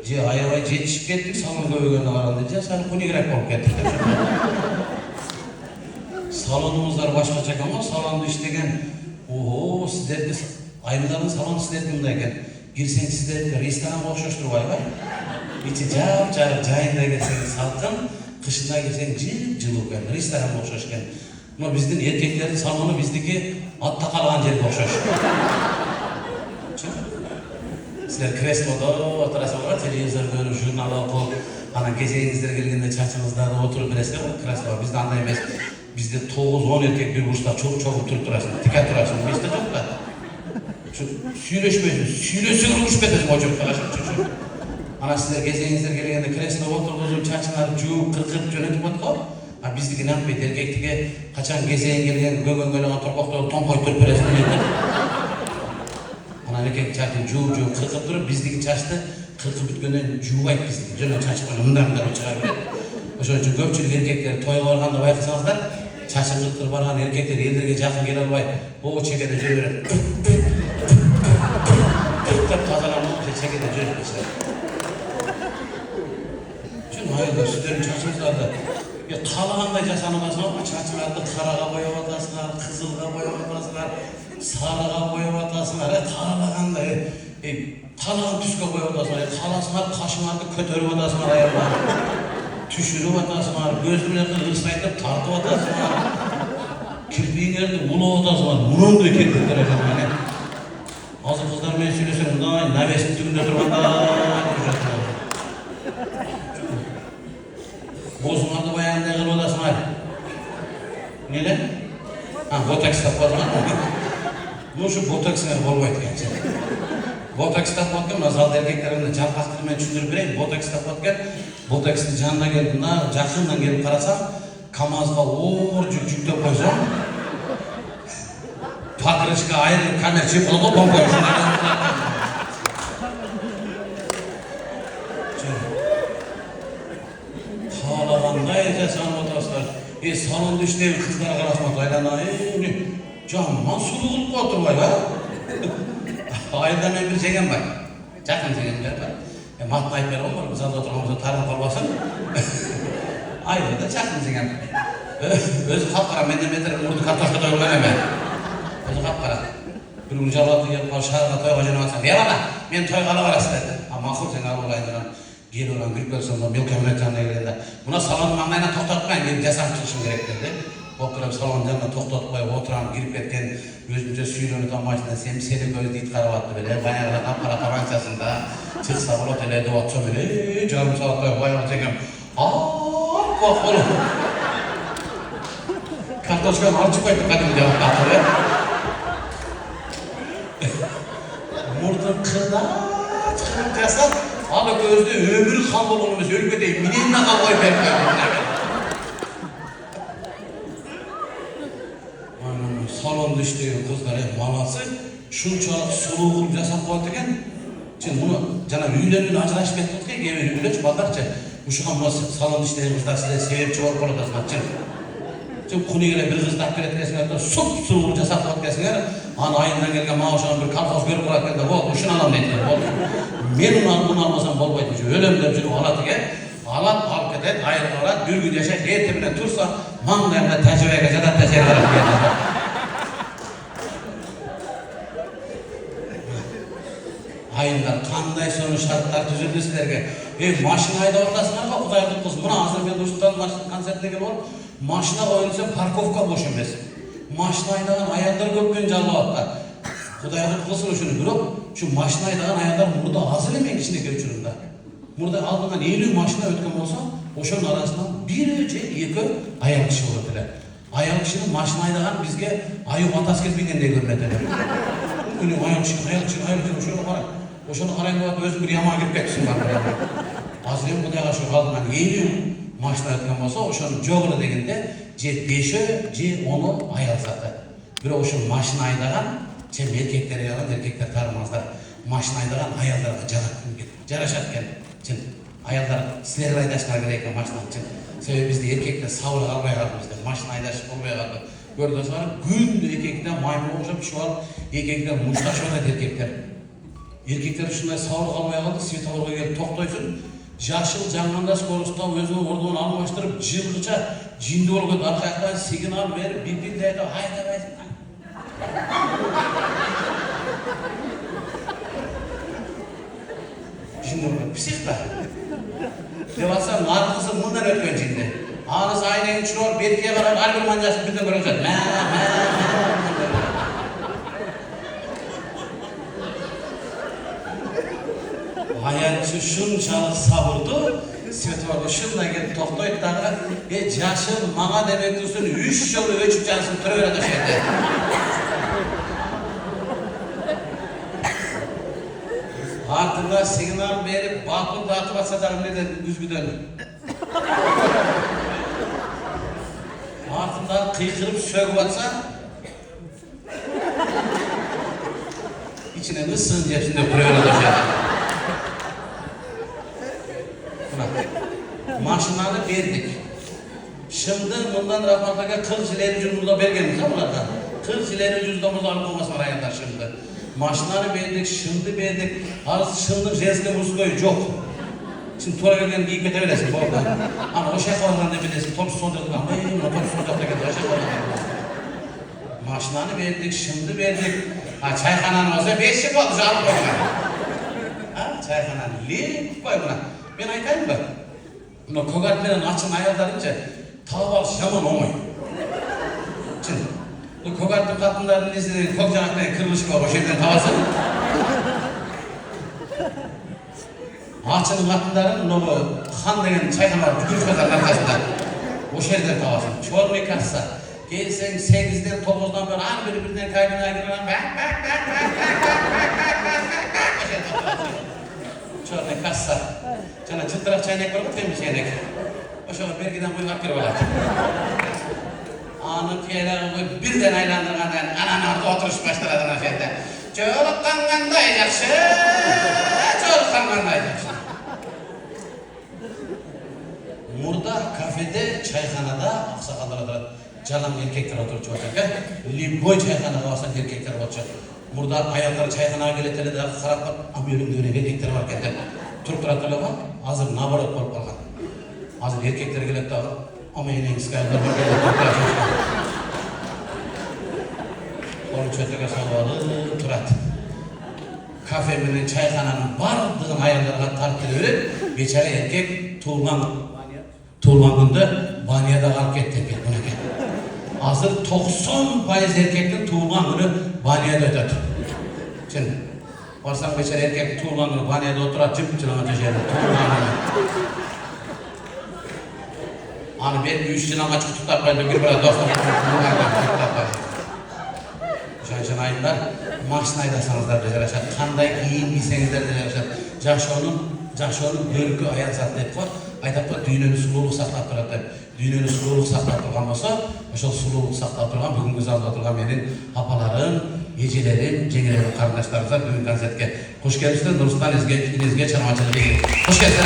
Же аябай жетишип кеттик, салон көбөйгөндө каралды. Же сал кунигирээк болуп кеттик. Салонумуздар башкача экен го, салонду иштеген. Ого, сиздерди айылдардын салону сиздердики мындай экен. Кирсең сиздердики ресторанга окшош турбайбы? Ичи жап-жарык, жайында келсең салкын, кышында келсең жып-жылуу экен, ресторанга окшош экен. Но биздин эркектердин салону биздики атта калган жерге окшош. Силер креслодо отурасыңар, телевизор көрүп, журнал окуп, анан кезегиңиздер келгенде чачыңыздарды отуруп бересиздер го, кресло. Бизде андай эмес. Бизде 9-10 эркек бир бурчта чогуп туруп турасың, тика турасың. Бизде жок да. Сүйлөшпөйсүң, сүйлөсөң урушуп кетесиң очуп карашып. Анан сиздер кезегиңиздер келгенде кресло отургузуп, чачыңарды жууп, кыркып жөнөтүп атко. А биздики нантпайт, эркектиге качан кезең келген, көгөнгө эле торпокторду томпойт туруп бересиң. Анан эркек чачын жууп, кыркып туруп, биздики чачты кыркып бүткөндөн жуубайт биздики. Жөн чачтан мындай чыгара берет. Ошон үчүн көпчүлүк эркектер тойго барганда байкасаңыздар, чачын кыркып барган эркектер элдерге жакын келе албай, боо чекеде жүрө берет. Деп тазаланып, чекеде жүрүп кетишет. Чын айылда сиздердин чачыңыздарды каалагандай жасанып атасыңар, чачыңарды карага боеп атасыңар, кызылга боеп атасыңар, сарыга боеп атасыңар, каалагандай, каалаган түскө боеп атасыңар, кааласаңар кашыңарды көтөрүп атасыңар аялдар. Түшүрүп атасыңар, көзү менен ырсайтып тартып атасыңар, кирпигиңерди улап атасыңар, мындай эркектер экен менен. Азыр кыздар менен сүйлөсөм, мындай навестин түбүндө турганда бозуңарды баягындай кылып атасыңар. Эмне? Ботокс тапып атасыңар. Ушу ботоксыңар болбойт экен. Ботокс тапып аткан, мына залда эркектеримди жалпак тил менен түшүндүрүп берейин. Ботокс тапып аткан, ботокстун жанына келип, мына жакындан келип карасаң, КамАЗга оор жүктөп койсоң, покрышка айрылып камера чыгып калат го, помпа. Каалагандай жасанып атасыздар. Салонду иштеген кыздар карасаңар айланайын, жаман сулуу кылып коет турбайбы? Айылда мен бир жеңем бар. Жакын жеңемдер бар. Матын айтып берем го, залда отурганбызда тарынып калбасын. Айылда жакын жеңем. Өзү капкара, менден бетер мурду картошка тойгон эме. Өзү капкара. Бир күн жалаты келип калып шаарга тойго жөнөп атсам, бала, мен тойго ала барасыз dedi. Макул сен алып алайын. Келип алам, кирип келсем, мелкем менен жанына келгенде, мына салондун маңдайынан токтотпайын, мен жасанып чыгышым керек dedi. Окурам салондун жанына токтотпой отурам, кирип кеткен, өзүнчө сүйлөнүп алмайсың, сени көзү ит карап атты беле, баягыда капкара табанчасында чыкса болот эле деп атсам эле, жарым сааттай баягы жеңем. Болот. Картошканы алып койду кадимде атып. Мурдун кырдач жасап, аны көздө өмүрү кал болгон эмес, өлкөдө миненине кал коюп берген. Salonda иштеген кыздар маласы шунчалык сулуу кылып жасап коет экен. Чын муну жана үйлөнүп ажырашып кетип кеткен кээ бир үйлөч балдарчы. Ушуга мына салонда иштеген кыздар силер себепчи болуп калатасыңар чын. Чын кунигире бир кызды алып келет экенсиңер, суп-сулуу жасап коет экенсиңер, аны айынан келген маашынан бир колхоз көрүп калат экенде, болду, ушуну алам дейт. Болду. Мен муну алмасам болбойт, ушу өлөм деп жүрүп алат экен. Алып кетет, айылга барат, бир күн жашайт, эртең менен турса, маңдайында тажрыйбага жатат да жер. Айылдар кандай соны шарттар түзүлдү силерге? Машина айдап атасыңар го, Кудайдын кызы. Мына азыр мен Нурсултан концертине келип алып, машина коюлса парковка бош эмес. Машина айдаган аялдар көпкөн жалгап атат. Кудайдын кызы ушуну бирок, ушу машина айдаган аялдар мурда аз эле мен кичинекей учурунда. Мурда алдынан 50 машина өткөн болсо, ошонун арасынан бир же эки аял киши болот эле. Аял кишинин машина айдаган бизге аюу атасы келбегендей көрүнөт эле. Күнү аял киши ошону карап, ошону карайын деп өзүң бир яман кирип кетсиң бар. Азыр эми Кудайга шүгүр алдынан 50 машина өткөн болсо, ошону жок эле дегенде же 5 же 10 аял сатат. Бирок ошо машина айдаган чын эркектер аяган эркектер тармаздар. Машина айдаган аялдарга жарашат экен. Чын аялдар силер айдашыңар керек экен машинаны чын. Себеби бизде эркектер сабыр албай калды, машина айдашып болбой калды. Көрдүңүзбү? Күндө эркектер маймыл окшоп чуап, эркектер мушташып атат эркектер. Erkekler şunday sağlık almaya kaldı, svetoforga gelip toktaysın. Yaşıl canlandaş korusunda özünü orduğunu almıştırıp jılgıça cindi olgu darkayaktan signal verip birbirleydi hayda baysin. Cindi olgu psikta. Devasa narkısı bundan ötken cindi. Ağrısı aynen uçuyor, betkiye kadar albüm mancası birden görüyorsun. Hayatçı şunçalık sabırdı, svetoforga şundan gelip toktayıp dağı yaşıl mağa demek dursun 3 yıl ölçüp cansın türüveren o şeyde. Artına signal verip bakın dağıtıp atsadarım neden üzgüden. Artından kıykırıp sögüp atsa içine ıssın hepsinde türüveren o şeyde. Maşınlarını verdik. Şimdi bundan rahmetliye 40 ileri cüzümüzde belgemiz ha bunlardan. 40 ileri cüzümüzde alıp olması var ayında şimdi. Maşınlarını verdik, şimdi verdik. Arası şimdi jenske muskoyu yok. Şimdi tora gelgen giyip getebilirsin bu arada. Ama o şey kalanlarını da bilirsin. Top sonunda ama top sonunda da getir. O şey kalanlarını. Maşınlarını verdik, şimdi verdik. Ha çayhananın olsa 5 yıl oldu canım koyma. Ha çayhananı lip koy buna. Ben aytayım mı? Buna kogartların açın ayarlarınca taval şaman olmuyor. Şimdi bu kogartlı kadınların izini kok canaklarına kırılış var o şeyden tavası. Açın kadınların o han degen çayxanalar güdür kazanın arkasında. O şeyden tavası. Çormay kassa. Gelsen 8'den 9'dan böyle an birbirinden kaybına giren Çormay kassa. Cana çıtıraq çaynak var mı temiz çaynak? O şöyle belgiden bu hakkır var. Anı tiyelen birden aylandırgandan ananarda oturuş başlaradın afiyette. Çoluktan kandayacaksın, çoluktan kandayacaksın. Murda kafede, çayxanada, aksakallarda canım erkekler oturup çoğacak. Limboy çayxanada varsa erkekler olacak. Murda ayakları çayxanaya geleteli de karaplar, amyolun dönüyor erkekler var kendim. Türk duratlarla bak, hazır nabarat olup kalkan. Hazır erkekler gelip dağı, ama yine İskaylar'da gelip Türkler çocuklar. Onu çötüge sağladı, turat. Kafeminin, çayxananın bardığın ayarlarına tarttırı verip, beçara erkek tuğulman günde baniyada kalıp gitti buna gel. Hazır 90% erkekten tuğulman günü baniyada ötürdü. Şimdi, varsan beçara erkek tuğulman günü baniyada oturat, cıp cılama teşeğirde tuğulman günü. Hani ben 3 yıl ama çıkıp tutaplayın, bir biraz dostum tutaplayın. Şansın ayınlar, maşın aydasanızlar da yarışar, kanday giyin giysengizler de yarışar. Jaşo'nun bölgü ayat zatı etip var. Aytap var, düğününü sululuk saklap durad. Düğününü sululuk saklap durgan olsa, oşol sululuk saklap durgan, bugünkü zalda durgan menin apalarım, ecilerim, jengelerim, kardeşlerimizler bugün konsertke hoş geldiniz. Nursultan İnizge Çarmacılığı. Hoş geldiniz.